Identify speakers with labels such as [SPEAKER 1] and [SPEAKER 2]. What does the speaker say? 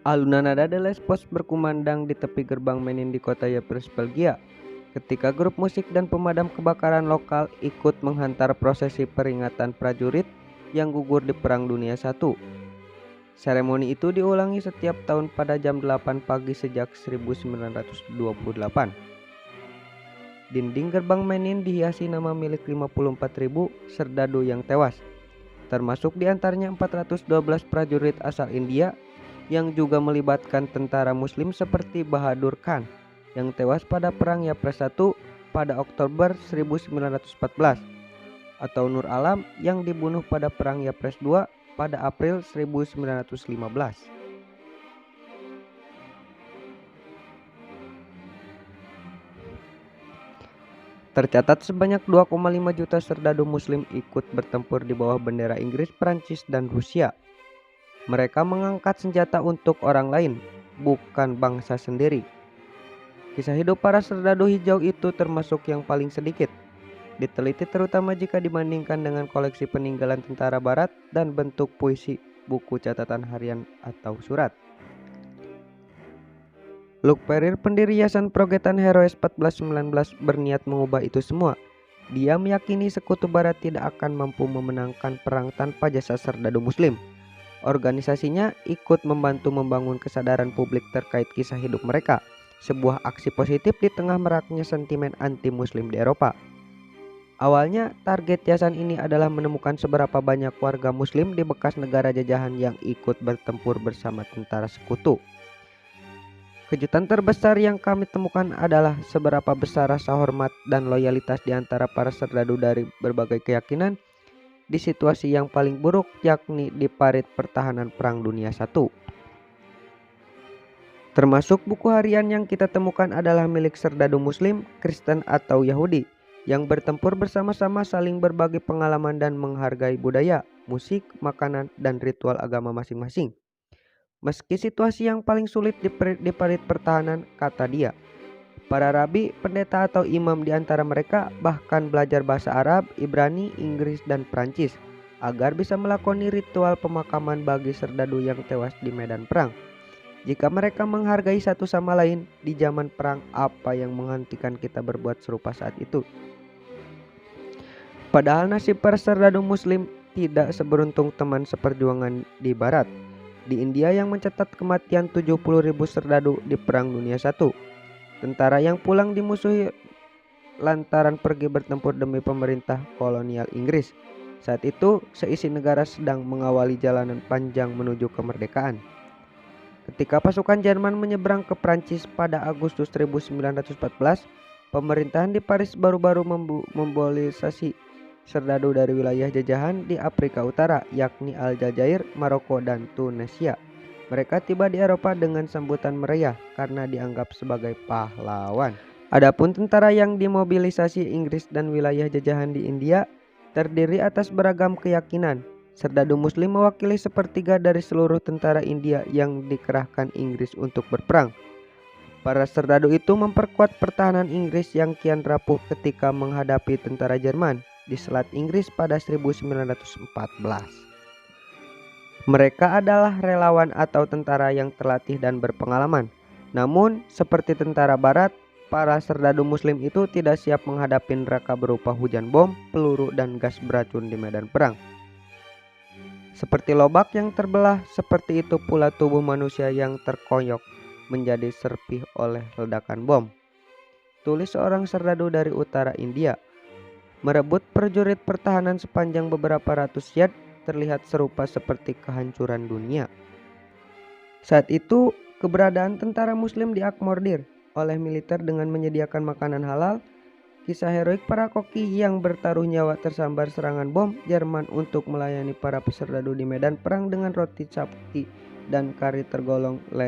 [SPEAKER 1] Alunan nada de Lesbos berkumandang di tepi gerbang Menin di kota Ypres, Belgia, ketika grup musik dan pemadam kebakaran lokal ikut menghantar prosesi peringatan prajurit yang gugur di Perang Dunia I. Seremoni itu diulangi setiap tahun pada jam 8 pagi sejak 1928. Dinding gerbang Menin dihiasi nama milik 54.000 serdadu yang tewas, termasuk diantaranya 412 prajurit asal India yang juga melibatkan tentara muslim seperti Bahadur Khan yang tewas pada Perang Ypres I pada Oktober 1914, atau Nur Alam yang dibunuh pada Perang Ypres II pada April 1915. Tercatat sebanyak 2,5 juta serdadu muslim ikut bertempur di bawah bendera Inggris, Prancis, dan Rusia. Mereka mengangkat senjata untuk orang lain, bukan bangsa sendiri. Kisah hidup para serdadu hijau itu termasuk yang paling sedikit diteliti, terutama jika dibandingkan dengan koleksi peninggalan tentara barat dan bentuk puisi, buku catatan harian, atau surat. Luc Ferry, pendiri Yayasan Progetan Heroes 1419, berniat mengubah itu semua. Dia meyakini sekutu barat tidak akan mampu memenangkan perang tanpa jasa serdadu muslim. Organisasinya ikut membantu membangun kesadaran publik terkait kisah hidup mereka, sebuah aksi positif di tengah meraknya sentimen anti-muslim di Eropa. Awalnya, target yayasan ini adalah menemukan seberapa banyak warga muslim di bekas negara jajahan yang ikut bertempur bersama tentara sekutu. Kejutan terbesar yang kami temukan adalah seberapa besar rasa hormat dan loyalitas di antara para serdadu dari berbagai keyakinan di situasi yang paling buruk, yakni di parit pertahanan Perang Dunia I. Termasuk buku harian yang kita temukan adalah milik serdadu muslim, Kristen, atau Yahudi yang bertempur bersama-sama, saling berbagi pengalaman dan menghargai budaya, musik, makanan, dan ritual agama masing-masing. Meski situasi yang paling sulit di parit pertahanan, kata dia, para rabi, pendeta, atau imam di antara mereka bahkan belajar bahasa Arab, Ibrani, Inggris, dan Prancis agar bisa melakoni ritual pemakaman bagi serdadu yang tewas di medan perang. Jika mereka menghargai satu sama lain di zaman perang, apa yang menghentikan kita berbuat serupa saat itu? Padahal nasib para serdadu muslim tidak seberuntung teman seperjuangan di barat. Di India yang mencatat kematian 70.000 serdadu di Perang Dunia I, tentara yang pulang dimusuhi lantaran pergi bertempur demi pemerintah kolonial Inggris. Saat itu, seisi negara sedang mengawali jalanan panjang menuju kemerdekaan. Ketika pasukan Jerman menyeberang ke Prancis pada Agustus 1914, pemerintahan di Paris baru-baru memmobilisasi serdadu dari wilayah jajahan di Afrika Utara, yakni Aljazair, Maroko, dan Tunisia. Mereka tiba di Eropa dengan sambutan meriah karena dianggap sebagai pahlawan. Adapun tentara yang dimobilisasi Inggris dan wilayah jajahan di India terdiri atas beragam keyakinan. Serdadu muslim mewakili sepertiga dari seluruh tentara India yang dikerahkan Inggris untuk berperang. Para serdadu itu memperkuat pertahanan Inggris yang kian rapuh ketika menghadapi tentara Jerman di Selat Inggris pada 1914. Mereka adalah relawan atau tentara yang terlatih dan berpengalaman. Namun, seperti tentara barat, para serdadu muslim itu tidak siap menghadapi neraka berupa hujan bom, peluru, dan gas beracun di medan perang. Seperti lobak yang terbelah, seperti itu pula tubuh manusia yang terkoyok menjadi serpih oleh ledakan bom. Tulis seorang serdadu dari utara India. Merebut prajurit pertahanan sepanjang beberapa ratus yard terlihat serupa seperti kehancuran dunia. Saat itu, keberadaan tentara muslim diakomodir oleh militer dengan menyediakan makanan halal. Kisah heroik para koki yang bertaruh nyawa tersambar serangan bom Jerman untuk melayani para peserdadu di medan perang dengan roti capti dan kari tergolong